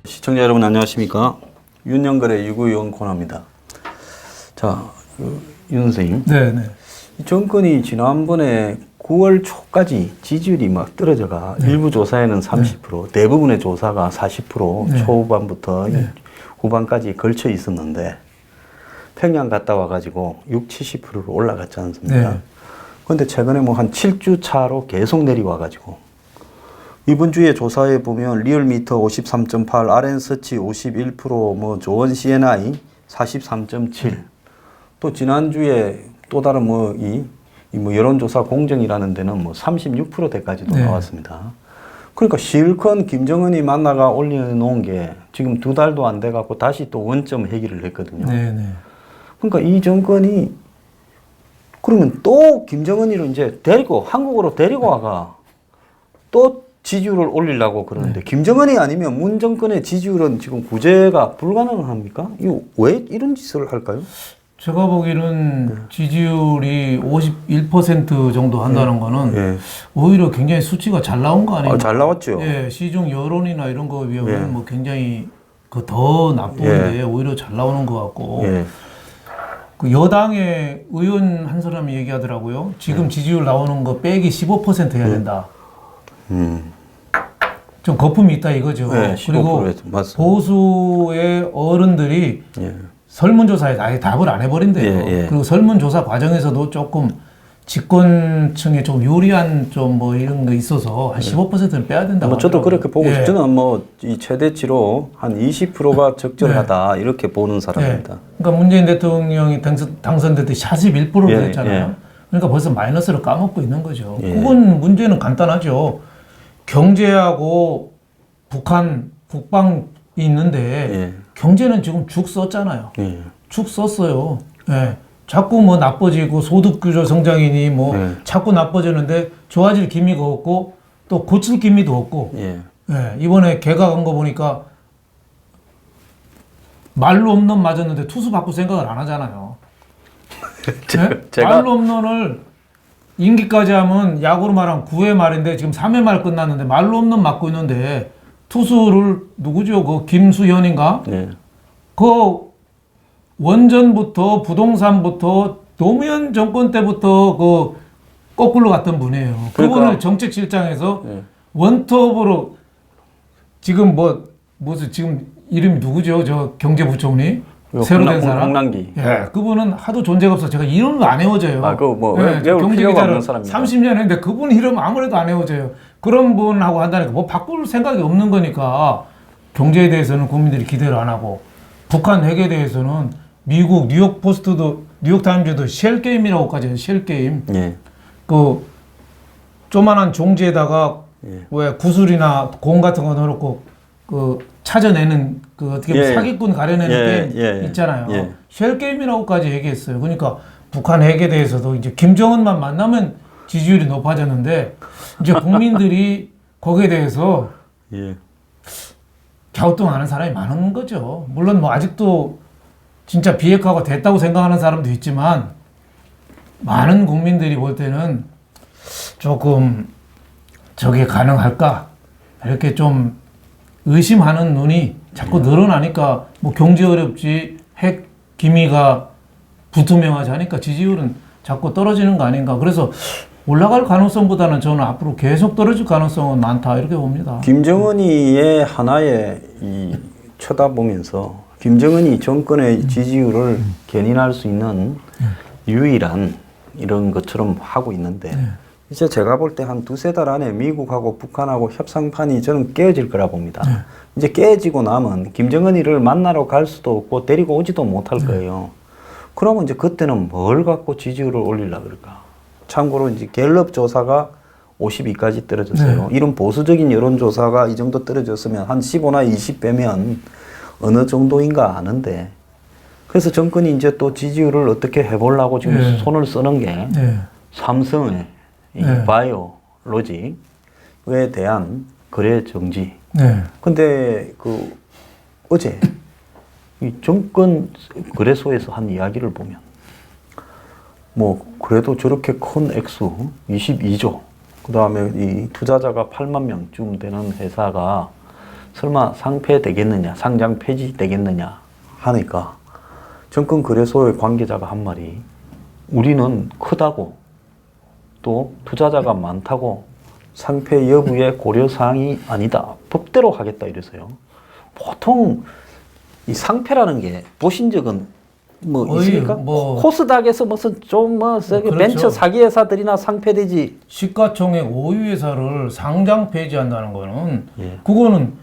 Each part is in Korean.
시청자 여러분 안녕하십니까? 윤영걸의 유구유원 코너입니다. 자, 윤 선생님. 네네. 이 정권이 지난번에 9월 초까지 지지율이 막 떨어져가 일부 조사에는 30%, 대부분의 조사가 40% 초반부터 후반까지 걸쳐 있었는데 평양 갔다 와가지고 70%로 올라갔지 않습니까? 그런데 최근에 뭐 한 7주 차로 계속 내려와가지고 이번 주에 조사해 보면 리얼미터 53.8, RN서치 51%, 뭐 조원 CNI 43.7. 또 지난주에 또 다른 뭐 여론조사 공정이라는 데는 뭐 36%대까지도 나왔습니다. 그러니까 실컷 김정은이 만나가 올려놓은 게 지금 2달도 안 돼갖고 다시 또 원점 회귀를 했거든요. 그러니까 이 정권이 그러면 또 김정은이를 이제 데리고 한국으로 데리고 와가 또 지지율을 올리려고 그러는데 김정은이 아니면 문 정권의 지지율은 지금 구제가 불가능합니까? 이거 왜 이런 짓을 할까요? 제가 보기에는 지지율이 51% 정도 한다는 거는 오히려 굉장히 수치가 잘 나온 거 아니에요? 잘 나왔죠. 예, 시중 여론이나 이런 거 비하면 뭐 굉장히 더 나쁜데 오히려 잘 나오는 것 같고. 그 여당의 의원 한 사람이 얘기하더라고요. 지금 지지율 나오는 거 빼기 15% 해야 된다. 좀 거품이 있다 이거죠. 그리고 보수의 어른들이 설문조사에 아예 답을 안 해버린대요. 그리고 설문조사 과정에서도 조금 집권층에 좀 유리한 좀 뭐 이런 거 있어서 한 15%는 빼야 된다고. 저도 그렇게 보고 저는 뭐 이 최대치로 한 20%가 적절하다 이렇게 보는 사람입니다. 그러니까 문재인 대통령이 당선될 때 41%로 됐잖아요. 그러니까 벌써 마이너스를 까먹고 있는 거죠. 그건 문제는 간단하죠. 경제하고 북한 국방이 있는데 경제는 지금 죽 썼잖아요. 죽 썼어요. 자꾸 뭐 나빠지고 소득 규조 성장이니 뭐 자꾸 나빠지는데 좋아질 기미가 없고 또 고칠 기미도 없고 이번에 개각한 거 보니까 말로 홈런 맞았는데 투수 바꿀 생각을 안 하잖아요. 말로 홈런을 임기까지 하면 야구로 말하면 9회 말인데 지금 3회 말 끝났는데 말로 홈런 맞고 있는데 투수를 누구죠? 그 김수현인가? 그 원전부터 부동산부터 노무현 정권 때부터 그 거꾸로 갔던 분이에요. 그분을 정책실장에서 원톱으로 지금 무슨 지금 이름이 누구죠? 저 경제부총리? 새로 된 사람? 홍남기. 그분은 하도 존재가 없어. 제가 이름도 안 외워져요. 경제기자를 30년 했는데 그분 이름 아무래도 안 외워져요. 그런 분하고 한다니까 뭐 바꿀 생각이 없는 거니까 경제에 대해서는 국민들이 기대를 안 하고 북한 핵에 대해서는 미국 뉴욕 포스트도 뉴욕타임즈도 쉘 게임이라고까지 해요. 쉘 게임. 그 조만한 종지에다가 왜 구슬이나 공 같은 거 넣어놓고 그 찾아내는 그 어떻게 보면 사기꾼 가려내는 게임 있잖아요. 쉘 게임이라고까지 얘기했어요. 그러니까 북한 핵에 대해서도 이제 김정은만 만나면 지지율이 높아졌는데 이제 국민들이 거기에 대해서 갸우뚱하는 사람이 많은 거죠. 물론 뭐 아직도 진짜 비핵화가 됐다고 생각하는 사람도 있지만 많은 국민들이 볼 때는 조금 저게 가능할까 이렇게 좀 의심하는 눈이 자꾸 늘어나니까 뭐 경제 어렵지 핵 기미가 불투명하지 하니까 지지율은 자꾸 떨어지는 거 아닌가. 그래서 올라갈 가능성보다는 저는 앞으로 계속 떨어질 가능성은 많다 이렇게 봅니다. 김정은이의 하나의 쳐다보면서 김정은이 정권의 지지율을 견인할 수 있는 유일한 이런 것처럼 하고 있는데 이제 제가 볼 때 한 2-3달 안에 미국하고 북한하고 협상판이 저는 깨어질 거라 봅니다. 이제 깨지고 나면 김정은이를 만나러 갈 수도 없고 데리고 오지도 못할 거예요. 그러면 이제 그때는 뭘 갖고 지지율을 올리려고 그럴까? 참고로 이제 갤럽 조사가 52까지 떨어졌어요. 이런 보수적인 여론조사가 이 정도 떨어졌으면 한 15나 20 빼면 어느 정도인가 아는데 그래서 정권이 이제 또 지지율을 어떻게 해보려고 지금 손을 쓰는 게 삼성의 이 네. 바이오로직에 대한 거래 정지. 네. 근데 그 어제 이 정권 거래소에서 한 이야기를 보면 뭐 그래도 저렇게 큰 액수 22조 그다음에 이 투자자가 8만 명쯤 되는 회사가 설마 상폐 되겠느냐, 상장 폐지 되겠느냐 하니까 정권 거래소의 관계자가 한 말이 우리는 크다고 또 투자자가 많다고 상폐 여부의 고려사항이 아니다. 법대로 하겠다 이래서요. 보통 이 상폐라는 게 보신 적은 뭐 있습니까? 뭐 코스닥에서 무슨 좀뭐 그렇죠. 벤처 사기 회사들이나 상폐되지. 시가총액 5위 회사를 상장 폐지한다는 거는 예. 그거는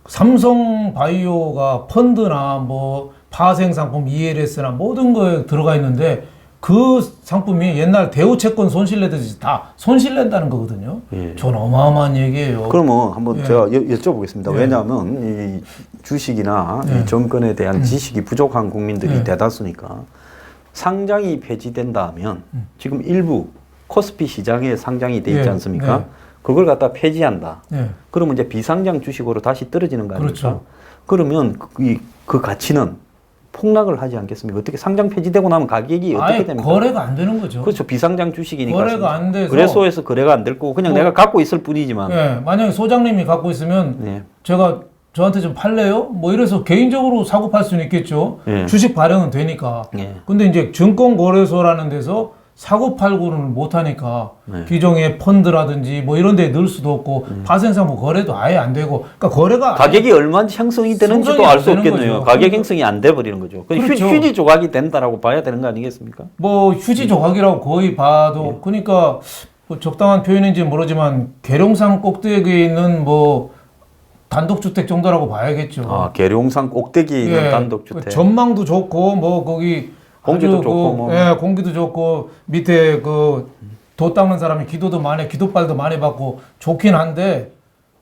삼성 바이오가 펀드나 뭐 파생 상품 ELS나 모든 거에 들어가 있는데 그 상품이 옛날 대우채권 손실내듯이 다 손실낸다는 거거든요. 예. 전 어마어마한 얘기예요. 그러면 한번 예. 제가 여쭤보겠습니다. 예. 왜냐하면 이 주식이나 예. 이 정권에 대한 지식이 부족한 국민들이 예. 대다수니까 상장이 폐지된다 하면 지금 일부 코스피 시장에 상장이 돼 있지 예. 않습니까? 네. 그걸 갖다 폐지한다. 네. 그러면 이제 비상장 주식으로 다시 떨어지는 거 아닙니까? 그렇죠. 그러면 그 가치는 폭락을 하지 않겠습니까? 어떻게 상장 폐지되고 나면 가격이 어떻게 아예 됩니까? 거래가 안 되는 거죠. 그렇죠. 비상장 주식이니까. 거래가 안 돼서 거래소에서 거래가 안 될 거고 그냥 내가 갖고 있을 뿐이지만. 예, 만약에 소장님이 갖고 있으면 예. 제가 저한테 좀 팔래요? 뭐 이래서 개인적으로 사고 팔 수는 있겠죠. 예. 주식 발행은 되니까. 예. 근데 이제 증권거래소라는 데서 사고 팔고는 못하니까 네. 기존의 펀드라든지 뭐 이런 데에 넣을 수도 없고 파생상품 거래도 아예 안 되고 그러니까 거래가 가격이 얼마인지 형성이 되는지도 형성이 알 수 안 되는 없겠네요. 거죠. 가격 그러니까- 형성이 안 돼 버리는 거죠. 그렇죠. 휴지 조각이 된다라고 봐야 되는 거 아니겠습니까? 뭐 휴지 조각이라고 거의 봐도 그러니까 뭐 적당한 표현인지 모르지만 계룡산 꼭대기에 있는 뭐 단독주택 정도라고 봐야겠죠. 아, 계룡산 꼭대기에 있는 예, 단독주택. 그 전망도 좋고 뭐 거기 공기도 아주 좋고 그, 뭐. 예, 공기도 좋고 밑에 그 도 닦는 사람이 기도도 많이 기도발도 많이 받고 좋긴 한데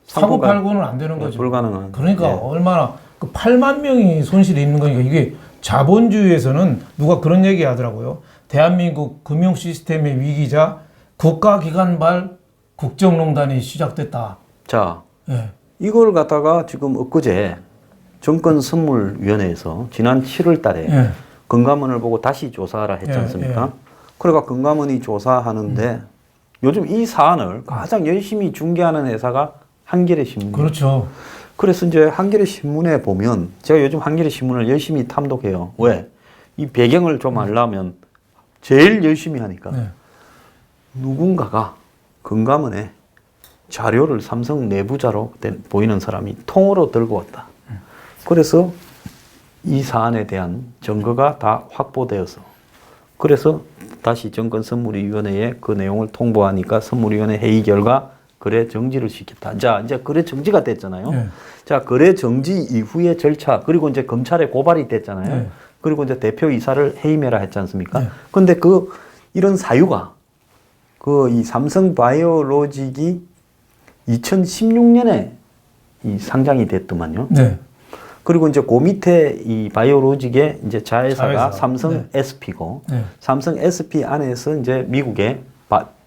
사고 상품가- 팔고는 안 되는 네, 거죠. 불가능한. 그러니까 예. 얼마나 그 8만 명이 손실이 있는 거니까 이게 자본주의에서는 누가 그런 얘기 하더라고요. 대한민국 금융 시스템의 위기자 국가기관발 국정농단이 시작됐다. 자, 예. 이걸 갖다가 지금 엊그제 정권선물위원회에서 지난 7월 달에 예. 금감원을 보고 다시 조사하라 했지 예, 않습니까? 그러니까 금감원이 조사하는데 요즘 이 사안을 가장 열심히 중개하는 회사가 한겨레 신문이에요. 그렇죠. 그래서 이제 한겨레 신문에 보면 제가 요즘 한겨레 신문을 열심히 탐독해요. 왜? 이 배경을 좀 알려면 제일 열심히 하니까 네. 누군가가 금감원에 자료를 삼성 내부자로 보이는 사람이 통으로 들고 왔다. 그래서 이 사안에 대한 증거가 다 확보되어서 그래서 다시 정권선물위원회에 그 내용을 통보하니까 선물위원회 회의 결과 거래 정지를 시켰다. 자, 이제 거래 정지가 됐잖아요. 네. 자, 거래 정지 이후의 절차 그리고 이제 검찰에 고발이 됐잖아요. 네. 그리고 이제 대표이사를 해임해라 했지 않습니까? 네. 근데 이런 사유가 이 삼성 바이오로직이 2016년에 이 상장이 됐더만요. 네. 그리고 이제 그 밑에 이 바이오로직의 이제 자회사가 자회사. 삼성 네. SP고 네. 삼성 SP 안에서 이제 미국의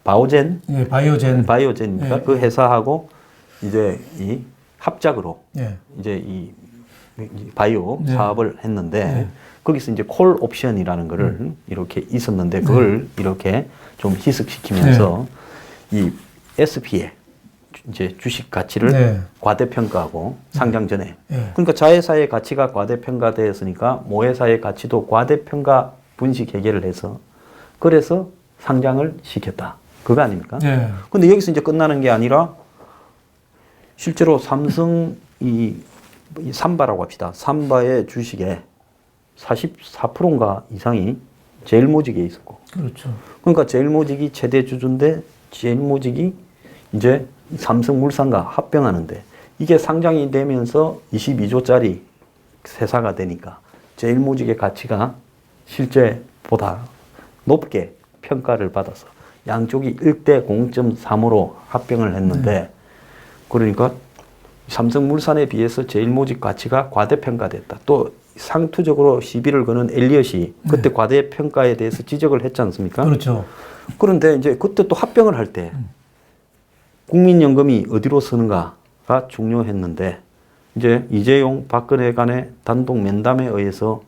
바오젠 예, 바이오젠입니까? 네. 그 회사하고 이제 이 합작으로 예. 이제 이 바이오 네. 사업을 했는데 네. 거기서 이제 콜 옵션이라는 거를 이렇게 있었는데 그걸 이렇게 좀 희석시키면서 이 SP의 이제 주식 가치를 네. 과대평가하고 상장 전에 네. 그러니까 자회사의 가치가 과대평가되었으니까 모회사의 가치도 과대평가 분식 해결을 해서 그래서 상장을 시켰다. 그거 아닙니까? 예. 근데 여기서 이제 끝나는 게 아니라 실제로 삼성 이 삼바라고 합시다. 삼바의 주식에 44%인가 이상이 제일모직에 있었고. 그렇죠. 그러니까 제일모직이 최대 주주인데 제일모직이 이제 삼성물산과 합병하는데 이게 상장이 되면서 22조짜리 회사가 되니까 제일모직의 가치가 실제보다 높게 평가를 받아서 양쪽이 1대 0.3으로 합병을 했는데 그러니까 삼성물산에 비해서 제일모직 가치가 과대평가됐다. 또 상투적으로 시비를 거는 엘리엇이 그때 과대평가에 대해서 지적을 했지 않습니까? 그렇죠. 그런데 이제 그때 또 합병을 할 때 국민연금이 어디로 쓰는가가 중요했는데 이제 이재용, 박근혜 간의 단독 면담에 의해서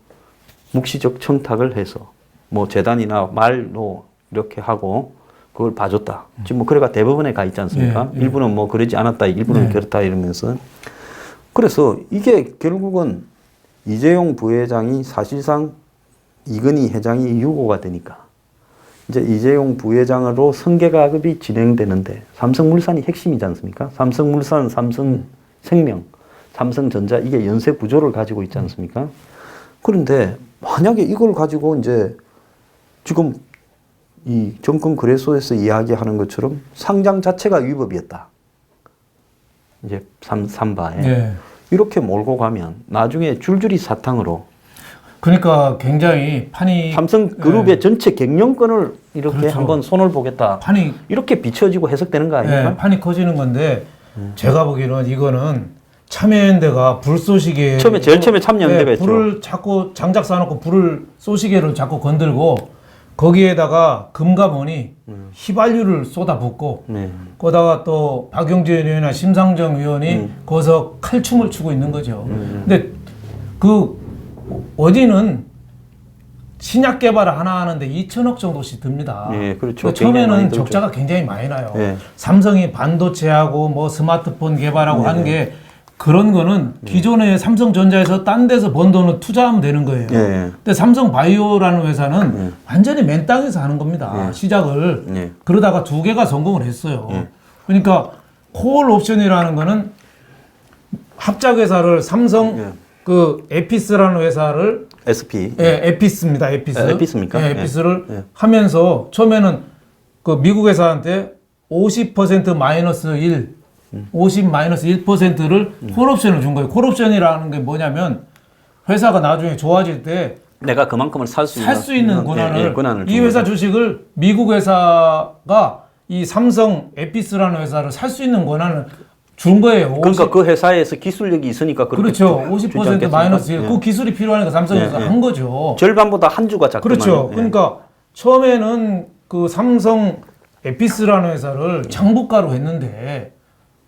묵시적 청탁을 해서 뭐 재단이나 말로 이렇게 하고 그걸 봐줬다. 지금 뭐 그래가 대법원에 가 있지 않습니까? 일부는 뭐 그러지 않았다, 일부는 그렇다 이러면서. 그래서 이게 결국은 이재용 부회장이 사실상 이건희 회장이 유고가 되니까 이제 이재용 부회장으로 승계가급이 진행되는데 삼성물산이 핵심이지 않습니까? 삼성물산, 삼성생명, 삼성전자 이게 연쇄 구조를 가지고 있지 않습니까? 그런데 만약에 이걸 가지고 이제 지금 이 정권거래소에서 이야기하는 것처럼 상장 자체가 위법이었다. 이제 삼바에 네. 이렇게 몰고 가면 나중에 줄줄이 사탕으로. 그러니까 굉장히 판이 삼성그룹의 전체 경영권을 이렇게 그렇죠. 한번 손을 보겠다. 판이 이렇게 비춰지고 해석되는 거 아닙니까? 판이 커지는 건데 제가 보기에는 이거는 참여연대가 불쏘시개 처음에 제일 처음에 참여연대가 했죠. 불을 자꾸 장작 쌓아놓고 불을 쏘시개를 자꾸 건들고 거기에다가 금감원이 휘발유를 쏟아붓고 거기다가 또 박용진 의원이나 심상정 의원이 거기서 칼춤을 추고 있는 거죠. 근데 그 어디는 신약 개발을 하나 하는데 2천억 정도씩 듭니다. 네, 그렇죠. 그러니까 처음에는 적자가 굉장히 많이 나요. 네. 삼성이 반도체하고 뭐 스마트폰 개발하고 하는 게 그런 거는 기존의 삼성전자에서 딴 데서 번 돈을 투자하면 되는 거예요. 근데 삼성바이오라는 회사는 완전히 맨 땅에서 하는 겁니다. 시작을. 그러다가 2개가 성공을 했어요. 그러니까 콜 옵션이라는 거는 합작회사를 삼성 그 에피스라는 회사를 SP. 에피스입니다. 에피스. 에피스입니까? 에피스를 하면서 처음에는 그 미국 회사한테 50% 마이너스 1 50 마이너스 1%를 콜옵션을 준 거예요. 콜옵션이라는 게 뭐냐면 회사가 나중에 좋아질 때 내가 그만큼을 살 수 있는 권한을 이 회사 주식을 미국 회사가 이 삼성 에피스라는 회사를 살 수 있는 권한을 준 거예요. 그러니까 그 회사에서 기술력이 있으니까 그렇죠. 50% 마이너스 1. 그 기술이 필요하니까 삼성에서 한 거죠. 절반보다 한 주가 작더만. 그렇죠. 그러니까 처음에는 그 삼성 에피스라는 회사를 장부가로 했는데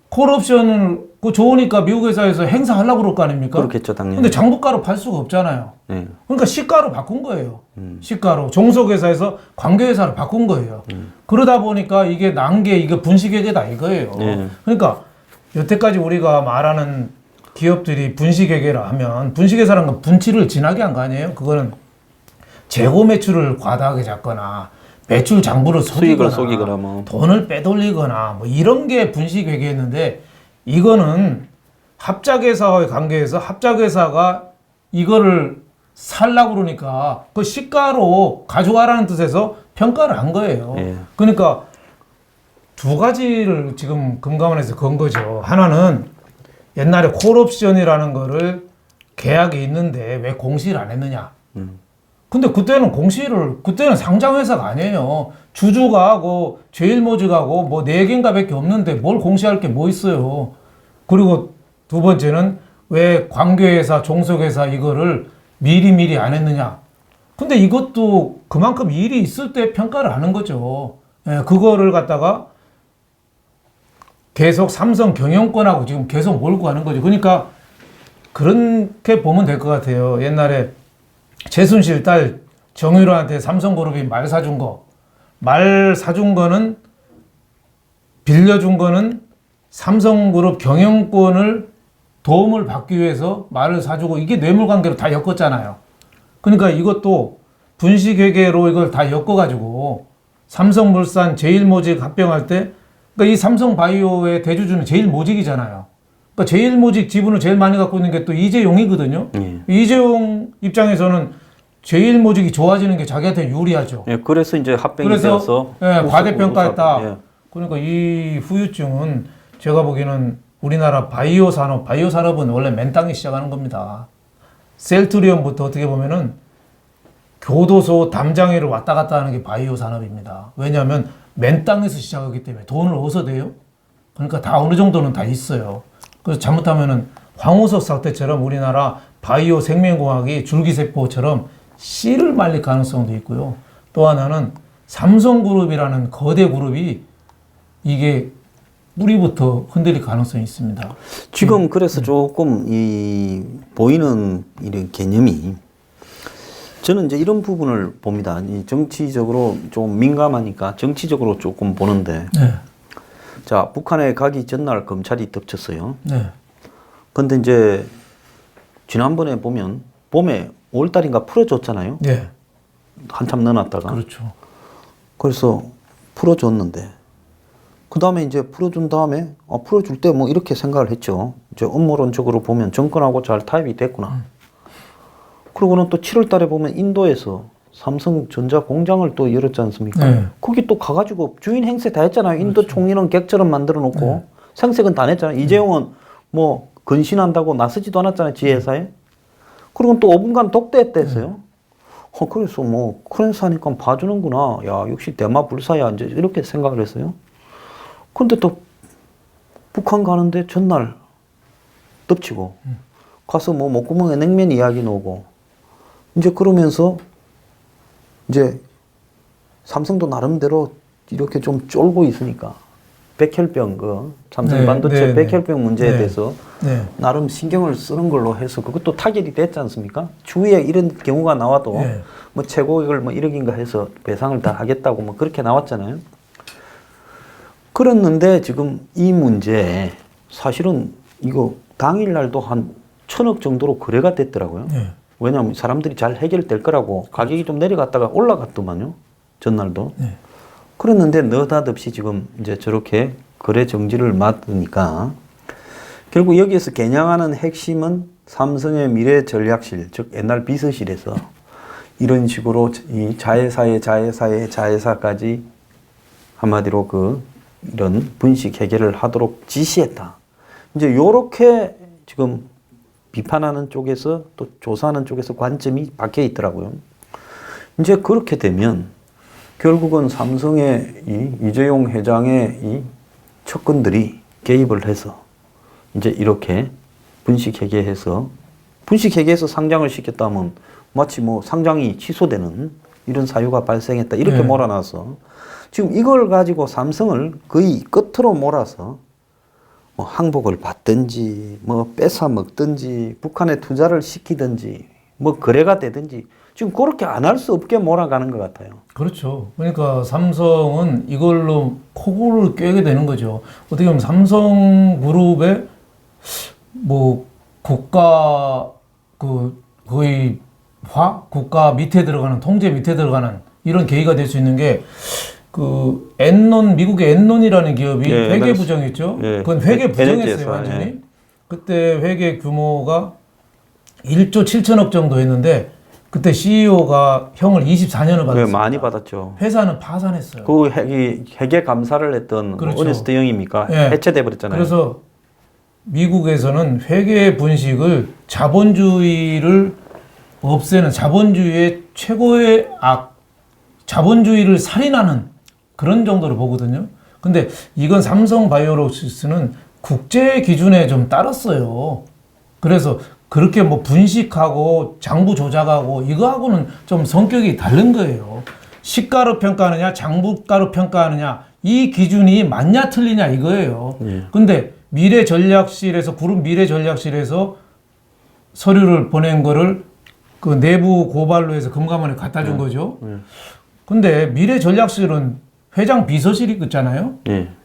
콜옵션을 그 좋으니까 미국 회사에서 행사하려고 그럴 거 아닙니까? 그렇겠죠, 당연히. 근데 장부가로 팔 수가 없잖아요. 그러니까 시가로 바꾼 거예요. 시가로 종속회사에서 관계회사로 바꾼 거예요. 그러다 보니까 이게 난 게 이게 분식회계다 이거예요. 그러니까 여태까지 우리가 말하는 기업들이 분식회계라 하면 분식회사라는 건 분치를 진하게 한 거 아니에요? 그거는 재고 매출을 과다하게 잡거나 매출 장부를 속이거나 뭐. 돈을 빼돌리거나 뭐 이런 게 분식회계였는데 이거는 합작회사와의 관계에서 합작회사가 이거를 살라고 그러니까 그 시가로 가져가라는 뜻에서 평가를 한 거예요. 그러니까 2가지를 지금 금감원에서 건 거죠. 하나는 옛날에 콜옵션이라는 거를 계약이 있는데 왜 공시를 안 했느냐. 근데 그때는 상장회사가 아니에요. 주주가하고 제일모직하고 뭐 4개인가 밖에 없는데 뭘 공시할 게 뭐 있어요. 그리고 2번째는 왜 관계회사, 종속회사 이거를 미리 안 했느냐. 근데 이것도 그만큼 일이 있을 때 평가를 하는 거죠. 그거를 갖다가 계속 삼성 경영권하고 지금 계속 몰고 가는 거죠. 그러니까 그렇게 보면 될 것 같아요. 옛날에 최순실 딸 정유라한테 삼성그룹이 말 사준 거. 말 사준 거는 빌려준 거는 삼성그룹 경영권을 도움을 받기 위해서 말을 사주고 이게 뇌물관계로 다 엮었잖아요. 그러니까 이것도 분식회계로 이걸 다 엮어가지고 삼성물산 제일모직 합병할 때 그러니까 이 삼성바이오의 대주주는 제일모직이잖아요. 그러니까 제일모직 지분을 제일 많이 갖고 있는 게 또 이재용이거든요. 이재용 입장에서는 제일모직이 좋아지는 게 자기한테 유리하죠. 그래서 이제 합병이 되어서 과대평가했다. 그러니까 이 후유증은 제가 보기에는 우리나라 바이오 산업은 원래 맨 땅에 시작하는 겁니다. 셀트리온부터 어떻게 보면은 교도소, 담장애를 왔다 갔다 하는 게 바이오 산업입니다. 왜냐하면 맨 땅에서 시작하기 때문에 돈을 어디서 대요? 그러니까 다 어느 정도는 다 있어요. 그래서 잘못하면은 황우석 사태처럼 우리나라 바이오 생명공학이 줄기세포처럼 씨를 말릴 가능성도 있고요. 또 하나는 삼성그룹이라는 거대 그룹이 이게 뿌리부터 흔들릴 가능성이 있습니다. 지금 그래서 조금 이 보이는 이런 개념이 저는 이제 이런 부분을 봅니다. 이 정치적으로 좀 민감하니까 정치적으로 조금 보는데, 네. 자, 북한에 가기 전날 검찰이 덮쳤어요. 네. 근데 이제 지난번에 보면 봄에 5월달인가 풀어줬잖아요. 네. 한참 넣어놨다가. 그렇죠. 그래서 풀어줬는데, 그 다음에 이제 풀어준 다음에, 풀어줄 때 뭐 이렇게 생각을 했죠. 이제 음모론적으로 보면 정권하고 잘 타협이 됐구나. 그러고는 또 7월 달에 보면 인도에서 삼성전자 공장을 또 열었지 않습니까? 네. 거기 또 가가지고 주인 행세 다 했잖아요. 인도 총리는 객처럼 만들어 놓고 생색은 다 냈잖아요. 이재용은 뭐 근신한다고 나서지도 않았잖아요. 지 회사에. 그리고 또 5분간 독대했댔어요. 그래서 뭐 그래서 하니까 봐주는구나. 야, 역시 대마 불사야. 이제 이렇게 생각을 했어요. 근데 또 북한 가는데 전날 덮치고 가서 뭐 목구멍에 냉면 이야기 나오고 이제 그러면서 이제 삼성도 나름대로 이렇게 좀 쫄고 있으니까 백혈병 그 삼성 반도체 백혈병 문제에 대해서 나름 신경을 쓰는 걸로 해서 그것도 타결이 됐지 않습니까? 추후에 이런 경우가 나와도 뭐 최고액을 뭐 1억인가 해서 배상을 다 하겠다고 뭐 그렇게 나왔잖아요. 그랬는데 지금 이 문제 사실은 이거 당일날도 한 1,000억 정도로 거래가 됐더라고요. 왜냐하면 사람들이 잘 해결될 거라고 가격이 좀 내려갔다가 올라갔더만요. 전날도. 그랬는데 느닷없이 지금 이제 저렇게 거래 정지를 맞으니까 결국 여기에서 겨냥하는 핵심은 삼성의 미래 전략실, 즉 옛날 비서실에서 이런 식으로 이 자회사의 자회사의 자회사까지 한마디로 이런 분식 해결을 하도록 지시했다. 이제 요렇게 지금 비판하는 쪽에서 또 조사하는 쪽에서 관점이 박혀 있더라고요. 이제 그렇게 되면 결국은 삼성의 이 이재용 회장의 이 측근들이 개입을 해서 이제 이렇게 분식회계해서 상장을 시켰다면 마치 뭐 상장이 취소되는 이런 사유가 발생했다 이렇게 몰아놔서 지금 이걸 가지고 삼성을 거의 끝으로 몰아서 뭐 항복을 받든지 뭐 뺏어 먹든지 북한에 투자를 시키든지 뭐 거래가 되든지 지금 그렇게 안 할 수 없게 몰아가는 것 같아요. 그렇죠. 그러니까 삼성은 이걸로 코골을 꿰게 되는 거죠. 어떻게 보면 삼성그룹의 뭐 국가 거의 국가 밑에 들어가는 통제 밑에 들어가는 이런 계기가 될 수 있는 게 엔론 미국의 엔론이라는 기업이 회계 부정했죠. 그건 회계 부정했어요 완전히. 그때 회계 규모가 1조 7천억 정도 했는데 그때 CEO가 형을 24년을 받았어요. 많이 받았죠. 회사는 파산했어요. 그 회계 감사를 했던 그렇죠. 어네스트 영입니까? 해체돼 버렸잖아요. 그래서 미국에서는 회계 분식을 자본주의를 없애는 자본주의의 최고의 자본주의를 살인하는 그런 정도로 보거든요. 근데 이건 삼성바이오로직스는 국제 기준에 좀 따랐어요. 그래서 그렇게 뭐 분식하고 장부 조작하고 이거하고는 좀 성격이 다른 거예요. 시가로 평가하느냐 장부가로 평가하느냐 이 기준이 맞냐 틀리냐 이거예요. 근데 미래전략실에서 그룹 미래전략실에서 서류를 보낸 거를 그 내부 고발로 해서 금감원에 갖다 준 거죠. 근데 미래전략실은 회장 비서실이 있잖아요.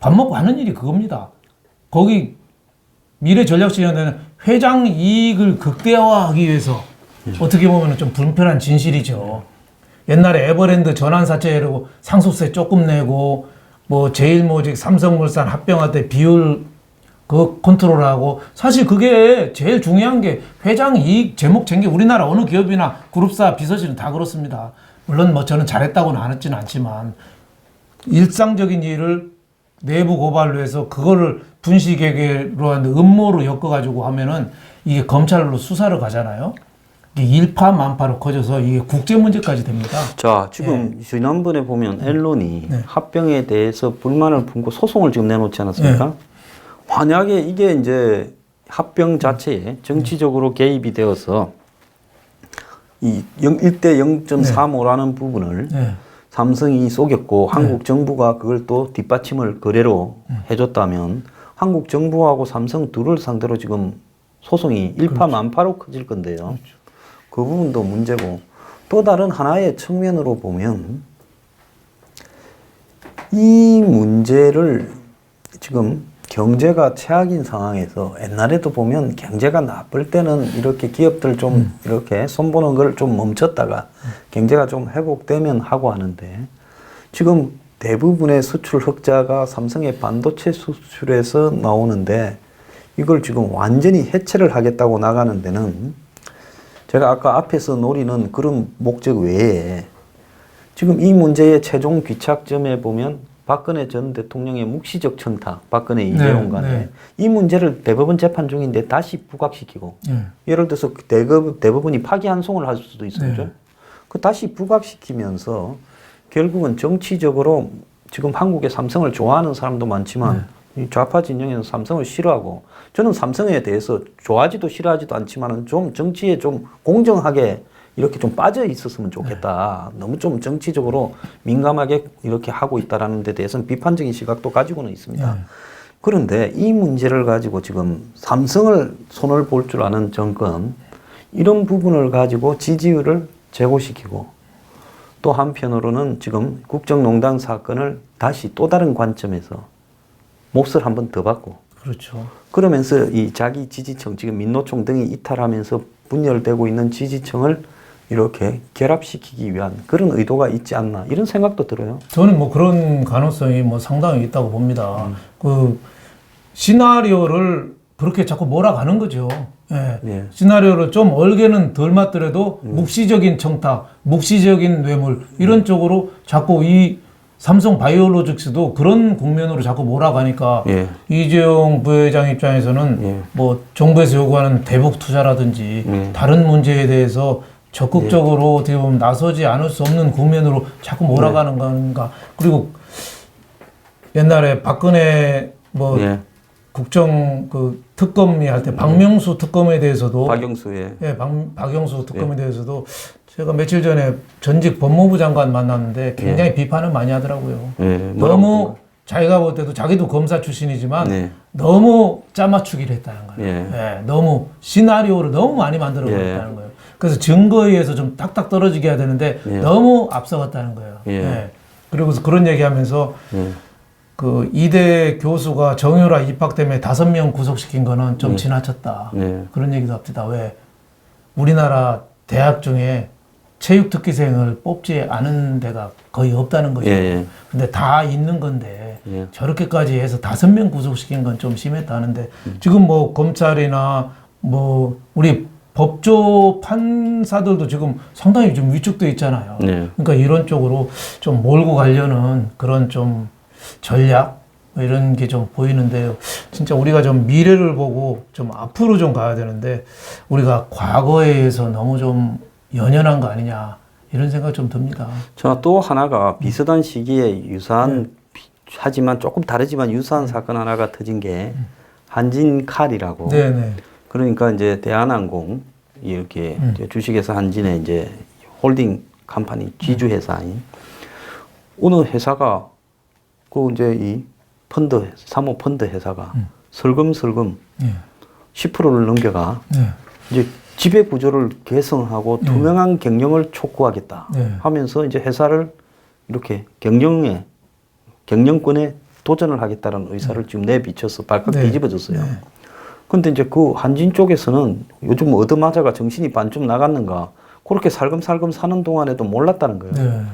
밥 먹고 하는 일이 그겁니다. 거기 미래전략실에는 회장 이익을 극대화하기 위해서 어떻게 보면 좀 불편한 진실이죠. 옛날에 에버랜드 전환사채로 상속세 조금 내고 뭐 제일모직 삼성물산 합병할 때 비율 컨트롤하고 사실 그게 제일 중요한 게 회장 이익 제목 챙기 우리나라 어느 기업이나 그룹사 비서실은 다 그렇습니다. 물론 뭐 저는 잘했다고는 하지는 않지만 일상적인 일을 내부 고발로 해서 그거를 분식회계로 하는데 음모로 엮어가지고 하면은 이게 검찰로 수사를 가잖아요. 이게 일파만파로 커져서 이게 국제 문제까지 됩니다. 자, 지금 지난번에 보면 엔론이 합병에 대해서 불만을 품고 소송을 지금 내놓지 않았습니까? 만약에 이게 이제 합병 자체에 정치적으로 개입이 되어서 이 1대 0.35라는 부분을 삼성이 속였고 한국 정부가 그걸 또 뒷받침을 거래로 해줬다면 한국 정부하고 삼성 둘을 상대로 지금 소송이 일파만파로 커질 건데요. 그 부분도 문제고 또 다른 하나의 측면으로 보면 이 문제를 지금 경제가 최악인 상황에서 옛날에도 보면 경제가 나쁠 때는 이렇게 기업들 좀 이렇게 손보는 걸 좀 멈췄다가 경제가 좀 회복되면 하고 하는데 지금 대부분의 수출 흑자가 삼성의 반도체 수출에서 나오는데 이걸 지금 완전히 해체를 하겠다고 나가는 데는 제가 아까 앞에서 노리는 그런 목적 외에 지금 이 문제의 최종 귀착점에 보면 박근혜 전 대통령의 묵시적 청탁, 박근혜 이재용 간에 이 문제를 대법원 재판 중인데 다시 부각시키고 예를 들어서 대법원이 파기환송을 할 수도 있었죠. 그 다시 부각시키면서 결국은 정치적으로 지금 한국의 삼성을 좋아하는 사람도 많지만 이 좌파 진영에서 삼성을 싫어하고 저는 삼성에 대해서 좋아하지도 싫어하지도 않지만은 좀 정치에 좀 공정하게 이렇게 좀 빠져 있었으면 좋겠다. 너무 좀 정치적으로 민감하게 이렇게 하고 있다라는 데 대해서는 비판적인 시각도 가지고는 있습니다. 그런데 이 문제를 가지고 지금 삼성을 손을 볼 줄 아는 정권 이런 부분을 가지고 지지율을 제고시키고 또 한편으로는 지금 국정농단 사건을 다시 또 다른 관점에서 몫을 한 번 더 받고 그렇죠. 그러면서 이 자기 지지층 지금 민노총 등이 이탈하면서 분열되고 있는 지지층을 이렇게 결합시키기 위한 그런 의도가 있지 않나 이런 생각도 들어요. 저는 뭐 그런 가능성이 뭐 상당히 있다고 봅니다. 그 시나리오를 그렇게 자꾸 몰아가는 거죠. 시나리오를 좀 얼개는 덜 맞더라도 묵시적인 청탁, 묵시적인 뇌물 이런 쪽으로 자꾸 이 삼성 바이오로직스도 그런 국면으로 자꾸 몰아가니까 이재용 부회장 입장에서는 뭐 정부에서 요구하는 대북 투자라든지 다른 문제에 대해서 적극적으로 어떻게 보면 나서지 않을 수 없는 국면으로 자꾸 몰아가는 건가. 그리고 옛날에 박근혜 뭐 국정 그 특검이 할 때 박명수 특검에 대해서도 박영수 특검에 대해서도 제가 며칠 전에 전직 법무부 장관 만났는데 굉장히 비판을 많이 하더라고요. 너무 자기가 볼 때도 자기도 검사 출신이지만 너무 짜맞추기를 했다는 거예요. 너무 시나리오를 너무 많이 만들어 버렸다는 거예요. 그래서 증거에 의해서 좀 딱딱 떨어지게 해야 되는데 너무 앞서갔다는 거예요. 그리고서 그런 얘기하면서 그 이대 교수가 정유라 입학 때문에 5명 구속시킨 거는 좀 지나쳤다. 그런 얘기도 합니다. 왜 우리나라 대학 중에 체육특기생을 뽑지 않은 데가 거의 없다는 거죠. 근데 다 있는 건데 저렇게까지 해서 5명 구속시킨 건 좀 심했다 하는데 지금 뭐 검찰이나 뭐 우리 법조 판사들도 지금 상당히 좀 위축돼 있잖아요. 그러니까 이런 쪽으로 좀 몰고 가려는 그런 좀 전략 뭐 이런 게 좀 보이는데요. 진짜 우리가 좀 미래를 보고 좀 앞으로 좀 가야 되는데 우리가 과거에 의해서 너무 좀 연연한 거 아니냐 이런 생각 좀 듭니다. 저 또 하나가 비슷한 시기에 유사한 하지만 조금 다르지만 유사한 사건 하나가 터진 게 한진칼이라고. 그러니까 이제 대한항공 이렇게 주식회사 한진의 이제 홀딩 컴퍼니 지주 회사인 어느 회사가 그 이제 이 펀드 사모 펀드 회사가 슬금슬금 10%를 넘겨가 이제 지배 구조를 개선하고 투명한 경영을 촉구하겠다 하면서 이제 회사를 이렇게 경영권에 도전을 하겠다는 의사를 지금 내비쳐서 발칵 뒤집어졌어요. 근데 이제 그 한진 쪽에서는 요즘 얻어맞아가 정신이 반쯤 나갔는가 그렇게 살금살금 사는 동안에도 몰랐다는 거예요.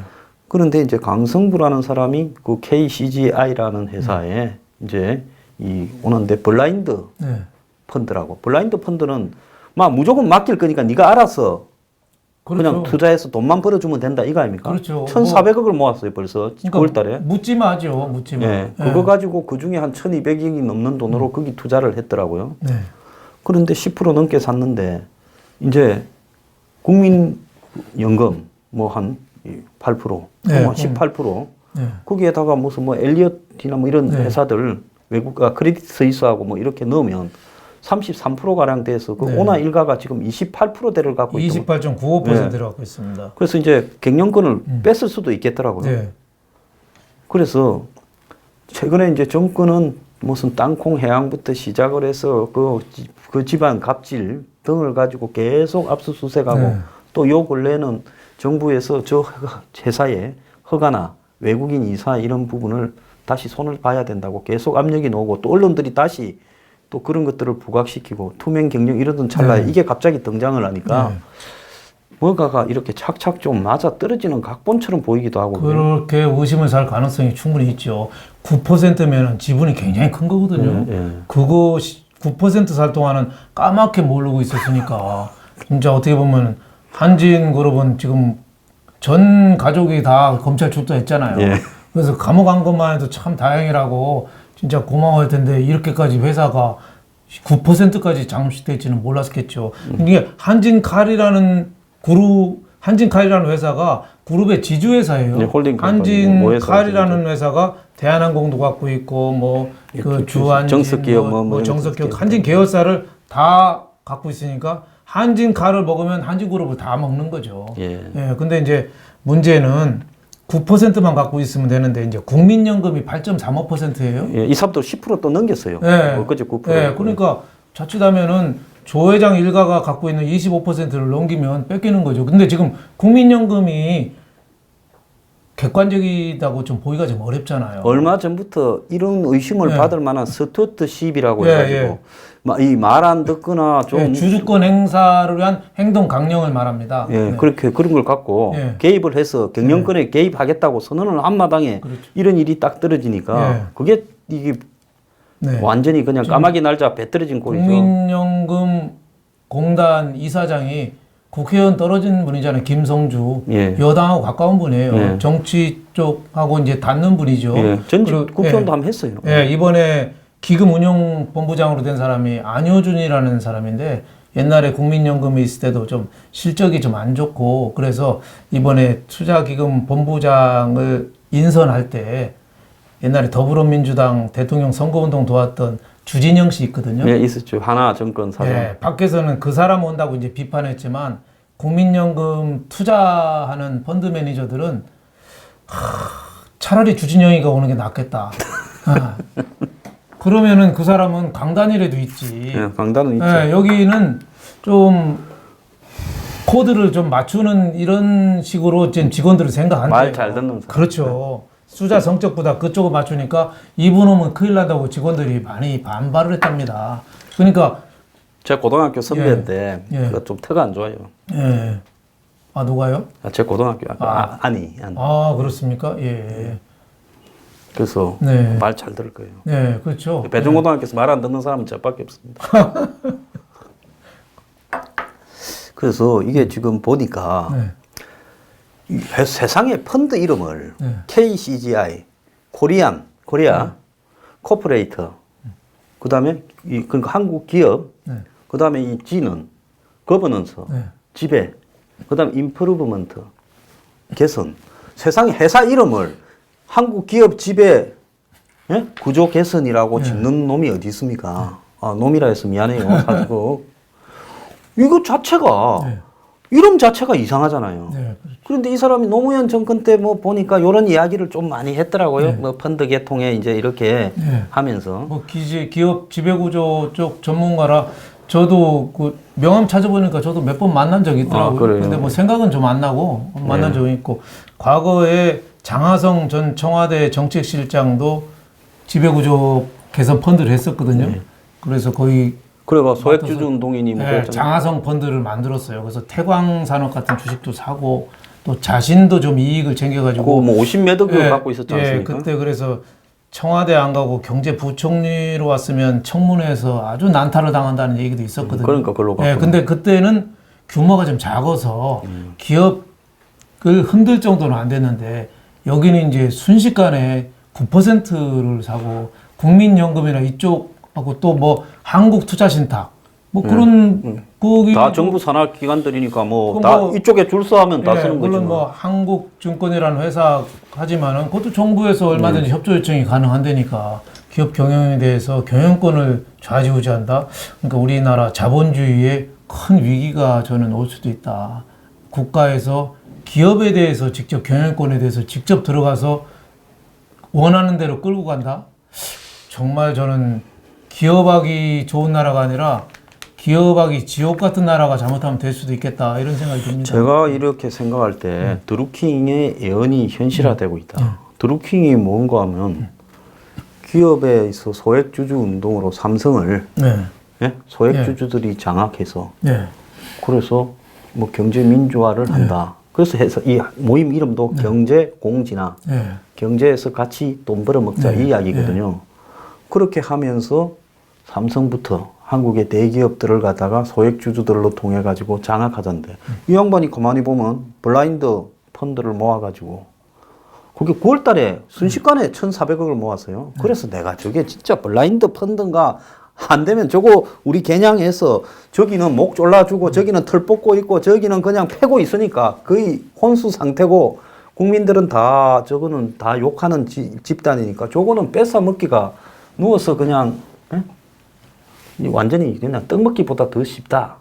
그런데 이제 강성부라는 사람이 그 KCGI라는 회사에 이제 이 오는데 블라인드 펀드라고. 블라인드 펀드는 막 무조건 맡길 거니까 네가 알아서 그냥 투자해서 돈만 벌어주면 된다 이거 아닙니까? 1,400억을 모았어요 벌써 그러니까 9월달에. 묻지마죠, 묻지마. 그거 가지고 그 중에 한 1,200억이 넘는 돈으로 거기 투자를 했더라고요. 그런데 10% 넘게 샀는데 이제 국민연금 뭐 한 8%, 18%. 거기에다가 무슨 뭐 엘리엇이나 뭐 이런 회사들 외국가 크레딧 스위스하고 뭐 이렇게 넣으면 33%가량 돼서 그 네. 오나 일가가 지금 28%대를 갖고 있고 28.95%를 갖고 있습니다. 그래서 이제 경영권을 뺐을 수도 있겠더라고요. 네. 그래서 최근에 이제 정권은 무슨 땅콩 해양부터 시작을 해서 그 집안 갑질 등을 가지고 계속 압수수색하고 네. 또 요 근래는 정부에서 저 회사에 허가나 외국인 이사 이런 부분을 다시 손을 봐야 된다고 계속 압력이 나오고 또 언론들이 다시 또 그런 것들을 부각시키고 투명 경영 이러던 찰나에 네. 이게 갑자기 등장을 하니까 네. 뭐가가 이렇게 착착 좀 맞아 떨어지는 각본처럼 보이기도 하고 그렇게 의심을 살 가능성이 충분히 있죠. 9%면은 지분이 굉장히 큰 거거든요. 그거 9% 살 동안은 까맣게 모르고 있었으니까 진짜 어떻게 보면 한진그룹은 지금 전 가족이 다 검찰 출두했잖아요. 예. 그래서 감옥 간 것만 해도 참 다행이라고 진짜 고마워할 텐데 이렇게까지 회사가 9%까지 잠식될지는 몰랐겠죠. 이게 한진칼이라는 한진칼이라는 회사가 그룹의 지주회사예요. 네, 홀딩 한진칼이라는 회사가 대한항공도 갖고 있고 뭐 그 주한진, 정석기업 정석기업, 한진 계열사를 다 갖고 있으니까 한진칼을 먹으면 한진그룹을 다 먹는 거죠. 예. 예. 근데 이제 문제는 9%만 갖고 있으면 되는데 이제 국민연금이 8.35%예요. 예, 이사도 10%또 넘겼어요. 예. 그제 9%. 예. 그러니까 자칫하면은 조 회장 일가가 갖고 있는 25%를 넘기면 뺏기는 거죠. 근데 지금 국민연금이 객관적이다고 좀 보기가 좀 어렵잖아요. 얼마 전부터 이런 의심을 예. 받을 만한 스튜어트십이라고 예, 해가지고 이 말 안 듣거나 좀 예, 주주권 행사를 위한 행동 강령을 말합니다. 예, 네. 그렇게 그런 걸 갖고 예. 개입을 해서 경영권에 개입하겠다고 선언을 한 마당에 그렇죠. 이런 일이 딱 떨어지니까 예. 그게 이게 네. 완전히 그냥 까마귀 날짜 배 떨어진 꼴이죠. 국민연금 공단 이사장이 국회의원 떨어진 분이잖아요. 김성주. 예. 여당하고 가까운 분이에요. 예. 정치 쪽하고 이제 닿는 분이죠. 예, 전직 그리고, 국회의원도 예. 한번 했어요. 예, 이번에 기금운용본부장으로 된 사람이 안효준이라는 사람인데 옛날에 국민연금에 있을 때도 좀 실적이 좀 안 좋고 그래서 이번에 투자기금본부장을 인선할 때 옛날에 더불어민주당 대통령 선거운동 도왔던 주진영 씨 있거든요. 예, 있었죠. 하나증권 사장. 예, 밖에서는 그 사람 온다고 이제 비판했지만 국민연금 투자하는 펀드 매니저들은 차라리 주진영이가 오는 게 낫겠다. 아. 그러면은 그 사람은 강단이라도 있지. 예, 강단은 있죠. 예, 여기는 좀 코드를 좀 맞추는 이런 식으로 지금 직원들을 생각한대요. 말 잘 듣는 사람. 그렇죠. 숫자 성적보다 그쪽을 맞추니까 이분 오면 큰일 난다고 직원들이 많이 반발을 했답니다. 그러니까 제 고등학교 선배인데 예. 그거 좀 태가 안 좋아요. 예. 아 누가요? 제 고등학교 아니. 아 그렇습니까? 예. 그래서 네. 말 잘 들을 거예요. 네, 그렇죠. 배종고등학교에서 말 안 듣는 사람은 저밖에 없습니다. 그래서 이게 지금 보니까 네. 이 세상의 펀드 이름을 네. KCGI, 코리아, 코퍼레이터, 그 다음에 그러니까 한국 기업, 네. 그 다음에 이 G는 거버넌스, 네. 지배, 그 다음에 임프루브먼트, 개선. 세상의 회사 이름을 한국 기업 지배 구조 개선이라고 짓는 놈이 어디 있습니까? 아, 놈이라 해서 미안해요. 사주고. 이거 자체가 이름 자체가 이상하잖아요. 네. 그런데 이 사람이 노무현 정권 때 뭐 보니까 이런 이야기를 좀 많이 했더라고요. 뭐 펀드 개통에 이제 이렇게 하면서. 뭐 기업 지배구조 쪽 전문가라 저도 그 명함 찾아보니까 저도 몇 번 만난 적이 있더라고요. 그래요? 근데 뭐 생각은 좀 안 나고 만난 적이 있고 과거에 장하성 전 청와대 정책실장도 지배구조 개선 펀드를 했었거든요. 그래서 거의 그래가 소액주주 운동인이 뭐 그랬잖아요. 장하성 펀드를 만들었어요. 그래서 태광산업 같은 주식도 사고 또 자신도 좀 이익을 챙겨가지고 뭐 50매덕을 갖고 있었지 않습니까? 그때 그래서 청와대 안 가고 경제부총리로 왔으면 청문회에서 아주 난타를 당한다는 얘기도 있었거든요. 그러니까 그걸로 예, 근데 그때는 규모가 좀 작아서 기업을 흔들 정도는 안 됐는데 여기는 이제 순식간에 9%를 사고 국민연금이나 이쪽하고 또 뭐 한국투자신탁 뭐 그런 거기 다 정부 산하 기관들이니까 뭐 다 이쪽에 줄 서하면 다 쓰는 거지. 물론 뭐 한국증권이라는 회사 하지만은 그것도 정부에서 얼마든지 협조 요청이 가능한데니까 기업 경영에 대해서 경영권을 좌지우지한다. 그러니까 우리나라 자본주의에 큰 위기가 저는 올 수도 있다. 국가에서 기업에 대해서 직접 경영권에 대해서 직접 들어가서 원하는 대로 끌고 간다. 정말 저는 기업하기 좋은 나라가 아니라 기업하기 지옥 같은 나라가 잘못하면 될 수도 있겠다 이런 생각이 듭니다. 제가 이렇게 생각할 때 드루킹의 예언이 현실화되고 있다. 드루킹이 뭔가 하면 기업에서 소액주주 운동으로 삼성을 예? 소액주주들이 장악해서 그래서 뭐 경제 민주화를 한다. 그래서 해서 이 모임 이름도 경제공진화, 경제에서 같이 돈 벌어먹자 이 이야기거든요. 그렇게 하면서 삼성부터 한국의 대기업들을 갖다가 소액주주들로 통해 가지고 장악하던데 이 양반이 가만히 보면 블라인드 펀드를 모아가지고 그게 9월 달에 순식간에 1,400억을 모았어요. 그래서 내가 저게 진짜 블라인드 펀드인가 안 되면 저거 우리 개냥해서 저기는 목 졸라주고 저기는 털 뽑고 있고 저기는 그냥 패고 있으니까 거의 혼수 상태고 국민들은 다 저거는 다 욕하는 집단이니까 저거는 뺏어 먹기가 누워서 그냥 완전히 그냥 떡 먹기보다 더 쉽다.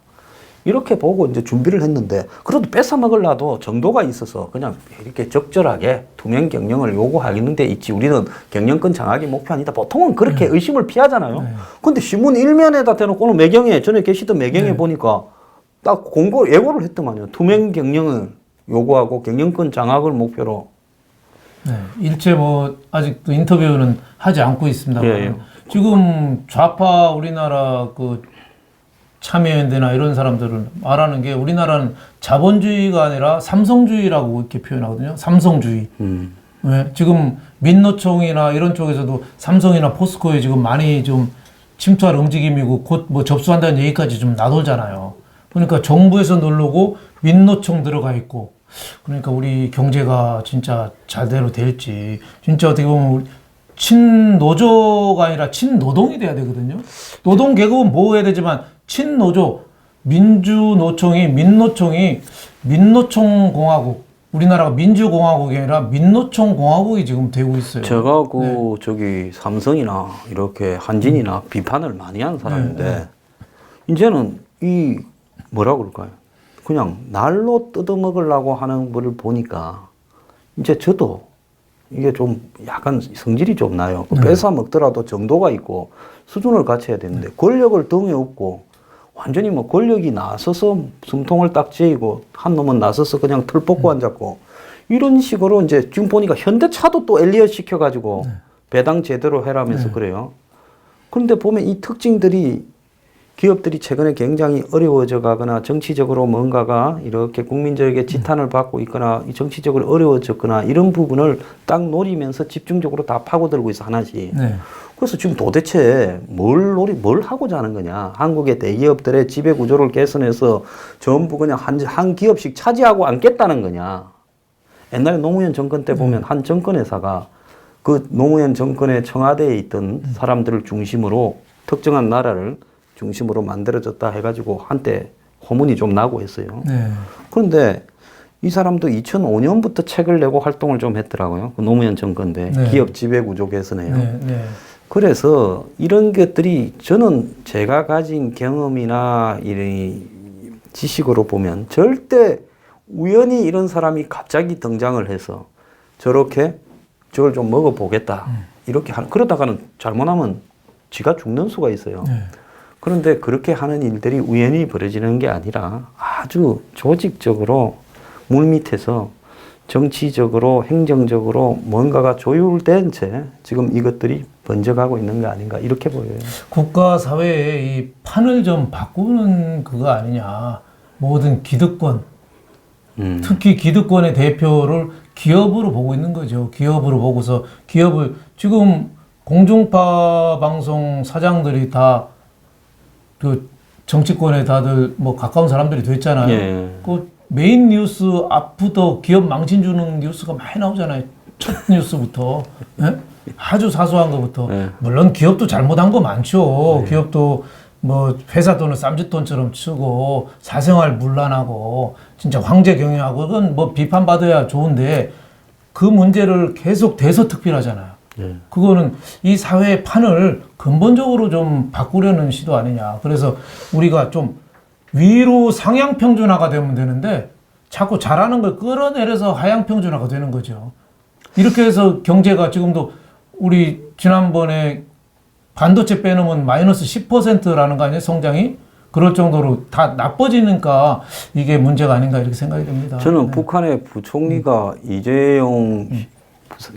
이렇게 보고 이제 준비를 했는데 그래도 뺏어 먹으려도 정도가 있어서 그냥 이렇게 적절하게 투명 경영을 요구하는 데 있지 우리는 경영권 장악이 목표 아니다. 보통은 그렇게 의심을 피하잖아요. 근데 신문 일면에다 대놓고 오늘 매경에 전에 계시던 매경에 보니까 딱 예고를 했더만요. 투명 경영을 요구하고 경영권 장악을 목표로. 일체 뭐 아직도 인터뷰는 하지 않고 있습니다만 지금 좌파 우리나라 그 참여연대나 이런 사람들은 말하는 게 우리나라는 자본주의가 아니라 삼성주의라고 이렇게 표현하거든요. 삼성주의. 왜? 지금 민노총이나 이런 쪽에서도 삼성이나 포스코에 지금 많이 좀 침투할 움직임이고 곧 뭐 접수한다는 얘기까지 좀 나돌잖아요. 그러니까 정부에서 누르고 민노총 들어가 있고 그러니까 우리 경제가 진짜 잘대로 될지 진짜 어떻게 보면 친노조가 아니라 친노동이 돼야 되거든요. 노동 계급은 보호해야 되지만 친노조, 민주노총이 민노총공화국 우리나라가 민주공화국이 아니라 민노총공화국이 지금 되고 있어요. 제가 저기 삼성이나 이렇게 한진이나 비판을 많이 한 사람인데 이제는 이 뭐라 그럴까요? 그냥 날로 뜯어먹으려고 하는 거를 보니까 이제 저도 이게 좀 약간 성질이 좀 나요. 뺏어 먹더라도 정도가 있고 수준을 갖춰야 되는데 권력을 등에 업고 완전히 뭐 권력이 나서서 숨통을 딱 쥐고 한 놈은 나서서 그냥 털 뽑고 앉았고 이런 식으로 이제 지금 보니까 현대차도 또 엘리엇 시켜가지고 배당 제대로 해라면서 그래요. 그런데 보면 이 특징들이 기업들이 최근에 굉장히 어려워져 가거나 정치적으로 뭔가가 이렇게 국민적에게 지탄을 받고 있거나 정치적으로 어려워졌거나 이런 부분을 딱 노리면서 집중적으로 다 파고들고 있어 하나씩. 그래서 지금 도대체 뭘 하고자 하는 거냐. 한국의 대기업들의 지배 구조를 개선해서 전부 그냥 한 기업씩 차지하고 앉겠다는 거냐. 옛날에 노무현 정권 때 보면 한 정권회사가 그 노무현 정권의 청와대에 있던 사람들을 중심으로 특정한 나라를 중심으로 만들어졌다 해가지고 한때 호문이 좀 나고 했어요. 그런데 이 사람도 2005년부터 책을 내고 활동을 좀 했더라고요. 그 노무현 정권 때 기업 지배 구조 개선해요. 그래서 이런 것들이 저는 제가 가진 경험이나 이런 지식으로 보면 절대 우연히 이런 사람이 갑자기 등장을 해서 저렇게 저걸 좀 먹어보겠다. 이렇게 그러다가는 잘못하면 지가 죽는 수가 있어요. 그런데 그렇게 하는 일들이 우연히 벌어지는 게 아니라 아주 조직적으로 물밑에서 정치적으로 행정적으로 뭔가가 조율된 채 지금 이것들이 번져가고 있는 거 아닌가 이렇게 보여요. 국가 사회의 이 판을 좀 바꾸는 그거 아니냐. 모든 기득권, 특히 기득권의 대표를 기업으로 보고 있는 거죠. 기업으로 보고서 기업을 지금 공중파 방송 사장들이 다 그 정치권에 다들 뭐 가까운 사람들이 됐잖아요. 그 메인 뉴스 앞부터 기업 망신 주는 뉴스가 많이 나오잖아요. 첫 뉴스부터. 아주 사소한 것부터. 물론 기업도 잘못한 거 많죠. 기업도 뭐 회사 돈을 쌈짓돈처럼 쓰고 사생활 문란하고 진짜 황제 경영하고 그건 뭐 비판받아야 좋은데 그 문제를 계속 대서특필하잖아요. 네. 그거는 이 사회의 판을 근본적으로 좀 바꾸려는 시도 아니냐. 그래서 우리가 좀 위로 상향 평준화가 되면 되는데 자꾸 잘하는 걸 끌어내려서 하향 평준화가 되는 거죠. 이렇게 해서 경제가 지금도 우리 지난번에 반도체 빼놓으면 마이너스 10%라는 거 아니에요? 성장이? 그럴 정도로 다 나빠지니까 이게 문제가 아닌가 이렇게 생각이 됩니다. 저는 네. 북한의 부총리가 이재용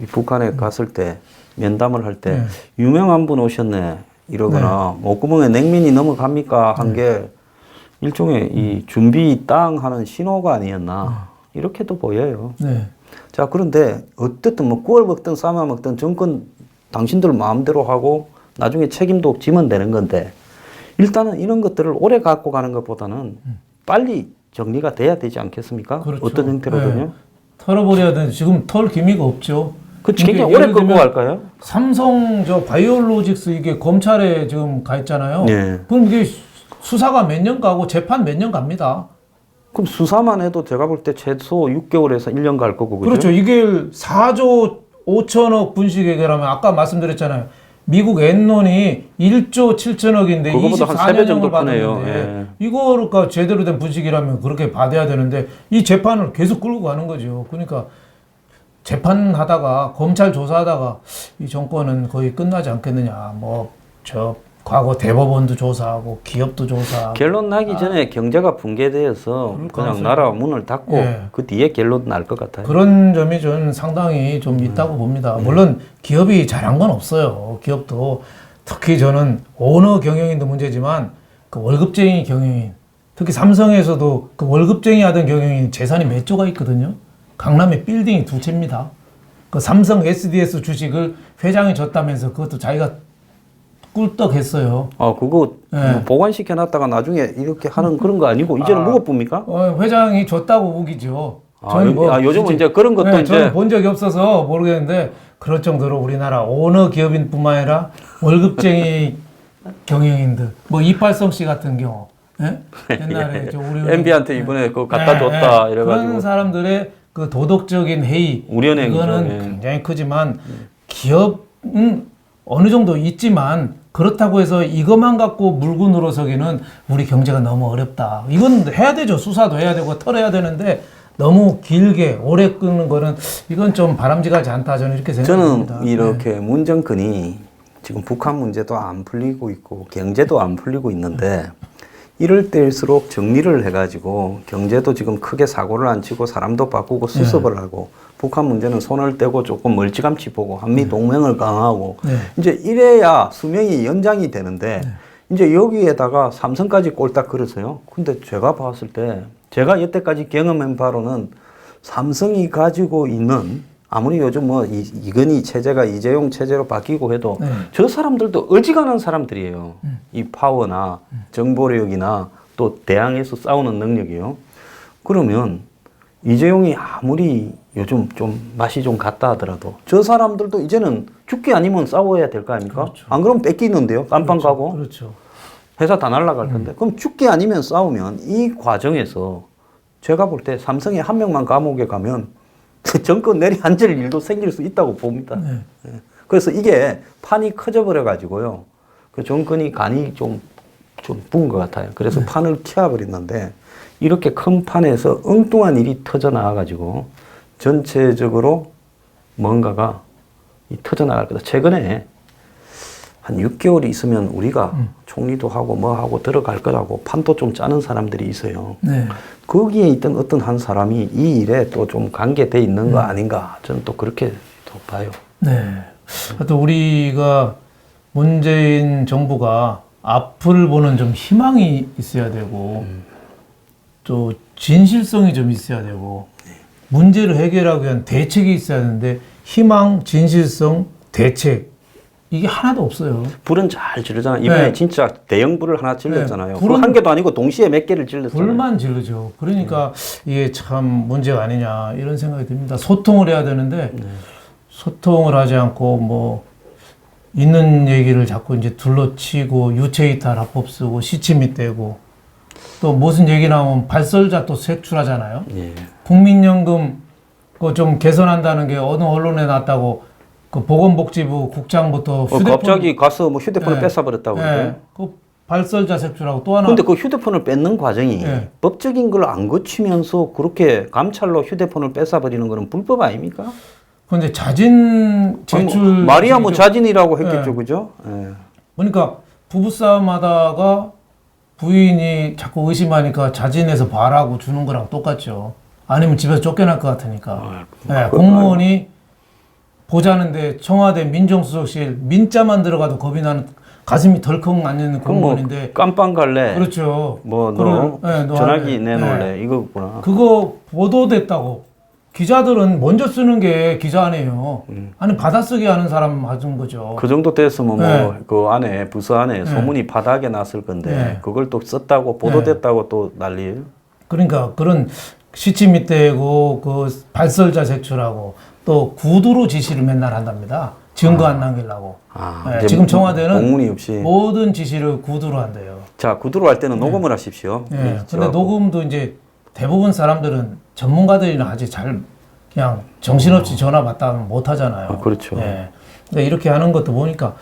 북한에 갔을 때 면담을 할 때 유명한 분 오셨네 이러거나 목구멍에 냉면이 넘어갑니까 한 게 일종의 이 준비 땅 하는 신호가 아니었나 이렇게도 보여요. 네. 자, 그런데 어쨌든 뭐 구월 먹든 쌈아 먹든 정권 당신들 마음대로 하고 나중에 책임도 지면 되는 건데 일단은 이런 것들을 오래 갖고 가는 것보다는 빨리 정리가 돼야 되지 않겠습니까? 그렇죠. 어떤 형태로든요. 네. 털어버려야 되는데 지금 털 기미가 없죠. 그 굉장히 오래 끌고 갈까요? 삼성 저 바이오로직스 이게 검찰에 지금 가 있잖아요. 네. 그럼 이게 수사가 몇 년 가고 재판 몇 년 갑니다. 그럼 수사만 해도 제가 볼 때 최소 6개월에서 1년 갈 거고 그죠? 그렇죠. 이게 4조 5천억 분식회계라면 아까 말씀드렸잖아요. 미국 엔론이 1조 7천억인데 그거보다 한 3배 정도 24년형을 크네요. 받았는데 이거가 제대로 된 분식이라면 그렇게 받아야 되는데 이 재판을 계속 끌고 가는 거죠. 그러니까 재판하다가 검찰 조사하다가 이 정권은 거의 끝나지 않겠느냐. 뭐 저 과거 대법원도 조사하고 기업도 조사하고 결론 나기 전에 경제가 붕괴되어서 그냥 나라 문을 닫고 그 뒤에 결론 날 것 같아요. 그런 점이 저는 상당히 좀 있다고 봅니다. 물론 기업이 잘한 건 없어요. 기업도 특히 저는 어느 경영인도 문제지만 그 월급쟁이 경영인 특히 삼성에서도 그 월급쟁이 하던 경영인 재산이 몇 조가 있거든요. 강남에 빌딩이 2채입니다. 그 삼성 SDS 주식을 회장이 줬다면서 그것도 자기가 꿀떡했어요. 아, 그거 뭐 보관시켜 놨다가 나중에 이렇게 하는 그런 거 아니고 이제는 무겁습니까? 회장이 줬다고 우기죠. 요즘은 이제 그런 것도 이제 저는 본 적이 없어서 모르겠는데 그럴 정도로 우리나라 어느 기업인뿐만 아니라 월급쟁이 경영인들, 뭐 이팔성 씨 같은 경우, 옛날에 우리 MB한테 이번에 그거 갖다 줬다 이래가지고 그런 사람들의 그 도덕적인 해이 우려내기죠. 이거는 굉장히 크지만 기업은 어느 정도 있지만 그렇다고 해서 이것만 갖고 물고 늘어서기는 우리 경제가 너무 어렵다. 이건 해야 되죠. 수사도 해야 되고 털어야 되는데 너무 길게 오래 끄는 거는 이건 좀 바람직하지 않다. 저는 이렇게 생각합니다. 저는 이렇게 문정권이 지금 북한 문제도 안 풀리고 있고 경제도 안 풀리고 있는데 이럴 때일수록 정리를 해가지고 경제도 지금 크게 사고를 안 치고 사람도 바꾸고 수습을 하고 북한 문제는 손을 떼고 조금 멀찌감치 보고 한미 동맹을 강화하고 이제 이래야 수명이 연장이 되는데 이제 여기에다가 삼성까지 꼴딱 걸어서요. 근데 제가 봤을 때 제가 여태까지 경험한 바로는 삼성이 가지고 있는 아무리 요즘 뭐 이건희 체제가 이재용 체제로 바뀌고 해도 저 사람들도 어지간한 사람들이에요. 이 파워나 정보력이나 또 대항해서 싸우는 능력이요. 그러면 이재용이 아무리 요즘 좀 맛이 좀 갔다 하더라도 저 사람들도 이제는 죽기 아니면 싸워야 될 거 아닙니까? 그렇죠. 안 그러면 뺏기는데요. 깜빵 그렇죠. 가고. 그렇죠. 회사 다 날아갈 건데. 그럼 죽기 아니면 싸우면 이 과정에서 제가 볼 때 삼성에 한 명만 감옥에 가면 정권 내리앉을 일도 생길 수 있다고 봅니다. 그래서 이게 판이 커져 버려 가지고요. 그 정권이 간이 좀 부은 것 같아요. 그래서 판을 키워버렸는데 이렇게 큰 판에서 엉뚱한 일이 터져 나와 가지고 전체적으로 뭔가가 터져 나갈 거다. 최근에 한 6개월이 있으면 우리가 총리도 하고 뭐 하고 들어갈 거라고 판도 좀 짜는 사람들이 있어요. 거기에 있던 어떤 한 사람이 이 일에 또 좀 관계돼 있는 거 아닌가 저는 또 그렇게 또 봐요. 또 우리가 문재인 정부가 앞을 보는 좀 희망이 있어야 되고 또 진실성이 좀 있어야 되고 문제를 해결하기 위한 대책이 있어야 되는데 희망, 진실성, 대책 이게 하나도 없어요. 불은 잘 지르잖아요. 이번에 진짜 대형 불을 하나 질렀잖아요. 불은 한 개도 아니고 동시에 몇 개를 질렀잖아요. 불만 지르죠. 그러니까 이게 참 문제가 아니냐 이런 생각이 듭니다. 소통을 해야 되는데 소통을 하지 않고 뭐 있는 얘기를 자꾸 이제 둘러치고 유체이탈 합법 쓰고 시침이 떼고 또 무슨 얘기 나오면 발설자 또 색출하잖아요. 예. 국민연금 그거 좀 개선한다는 게 어느 언론에 났다고 그 보건복지부 국장부터 휴대폰 갑자기 가서 뭐 휴대폰을 뺏어버렸다고 그러죠. 그 발설자 색출하고 또 하나. 근데 그 휴대폰을 뺏는 과정이 법적인 걸 안 거치면서 그렇게 감찰로 휴대폰을 뺏어버리는 거는 불법 아닙니까? 근데 자진 제출 말이야 뭐 자진이라고 했겠죠, 그죠? 예. 그러니까 부부싸움 하다가 부인이 자꾸 의심하니까 자진해서 봐라고 주는 거랑 똑같죠. 아니면 집에서 쫓겨날 것 같으니까. 공무원이 보자는데 청와대 민정수석실 민자만 들어가도 겁이 나는 가슴이 덜컹 앉는 공무원인데. 뭐 깜빵 갈래? 그렇죠. 뭐 너 전화기 내놓을래? 이거구나. 그거 보도됐다고. 기자들은 먼저 쓰는 게 기자 아니에요. 아니 받아쓰기 하는 사람 맞은 거죠. 그 정도 됐으면 뭐 그 안에 부서 안에 소문이 바닥에 났을 건데 그걸 또 썼다고 보도됐다고 또 난리. 그러니까 그런 시치 밑대고 그 발설자 색출하고 또 구두로 지시를 맨날 한답니다. 증거 안 남기려고. 지금 청와대는 공문이 없이 모든 지시를 구두로 한대요. 자, 구두로 할 때는 녹음을 하십시오. 근데 녹음도 이제 대부분 사람들은 전문가들이나 하지 잘 그냥 정신없이 전화 받다 하면 못 하잖아요. 그렇죠. 근데 이렇게 하는 것도 보니까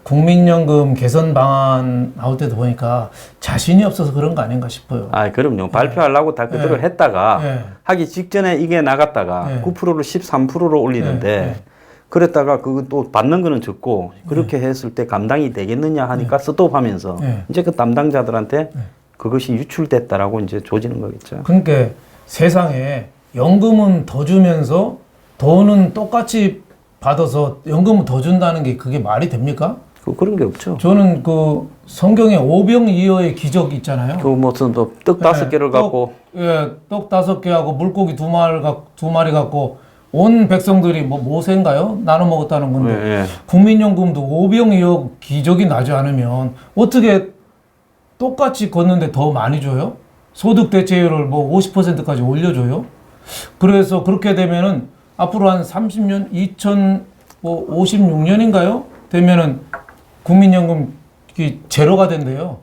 국민연금 개선 방안 나올 때도 보니까 자신이 없어서 그런 거 아닌가 싶어요. 그럼요. 발표하려고 다 그대로 했다가 하기 직전에 이게 나갔다가 9%를 13%로 올리는데 그랬다가 그거 또 받는 거는 적고 그렇게 했을 때 감당이 되겠느냐 하니까 스톱하면서 이제 그 담당자들한테 그것이 유출됐다라고 이제 조지는 거겠죠. 그러니까 세상에 연금은 더 주면서 돈은 똑같이 받아서 연금을 더 준다는 게 그게 말이 됩니까? 그런 게 없죠. 저는 그 성경에 오병이어의 기적 있잖아요. 그 무슨 떡 5개를 갖고 떡 5개하고 물고기 2마리 갖고 온 백성들이 뭐 모세인가요? 나눠 먹었다는 건데 국민연금도 오병이어 기적이 나지 않으면 어떻게 똑같이 걷는데 더 많이 줘요? 소득 대체율을 뭐 50%까지 올려줘요? 그래서 그렇게 되면은 앞으로 한 30년, 2056년인가요? 되면은 국민연금 제로가 된대요.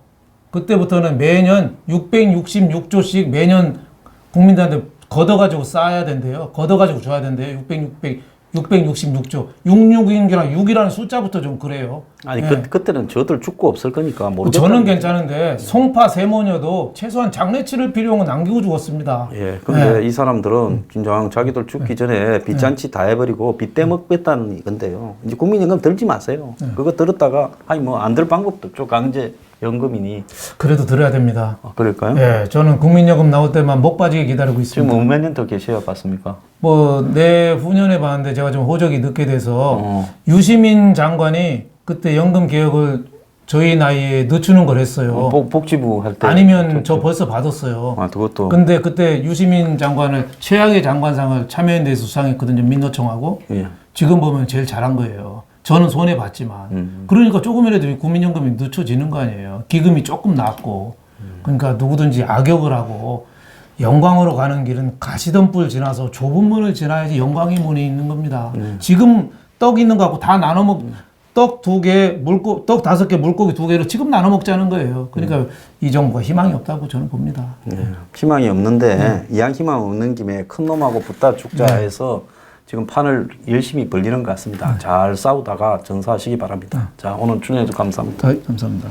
그때부터는 매년 666조씩 매년 국민들한테 걷어가지고 쌓아야 된대요. 걷어가지고 줘야 된대요. 666조. 66이랑 6이라는 숫자부터 좀 그래요. 그때는 저들 죽고 없을 거니까 모르겠다. 저는 괜찮은데 송파 세모녀도 최소한 장례 치를 비용은 남기고 죽었습니다. 근데 이 사람들은 진정 자기들 죽기 전에 빚잔치 다 해버리고 빚 떼먹겠다는 건데요. 이제 국민연금 들지 마세요. 그거 들었다가 뭐 안 들 방법도 없죠. 강제 연금이니. 그래도 들어야 됩니다. 그럴까요? 저는 국민연금 나올 때만 목 빠지게 기다리고 있습니다. 지금 몇 년 더 계셔야 봤습니까? 내후년에 봤는데 제가 좀 호적이 늦게 돼서 유시민 장관이 그때 연금 개혁을 저희 나이에 늦추는 걸 했어요. 복지부 할 때. 아니면 저 벌써 받았어요. 그것도. 근데 그때 유시민 장관을 최악의 장관상을 참여연대에서 수상했거든요. 민노총하고. 지금 보면 제일 잘한 거예요. 저는 손해 봤지만. 그러니까 조금이라도 국민연금이 늦춰지는 거 아니에요. 기금이 조금 낮고. 그러니까 누구든지 악역을 하고 영광으로 가는 길은 가시던 뿔 지나서 좁은 문을 지나야지 영광의 문이 있는 겁니다. 지금 떡 있는 거 갖고 다 나눠 떡 2개, 떡 5개, 물고기 2개로 지금 나눠 먹자는 거예요. 그러니까 이 정부가 희망이 없다고 저는 봅니다. 희망이 없는데 이왕 희망 없는 김에 큰 놈하고 붙다 죽자 해서 지금 판을 열심히 벌리는 것 같습니다. 잘 싸우다가 전사하시기 바랍니다. 자, 오늘 출연해주셔서 감사합니다. 감사합니다.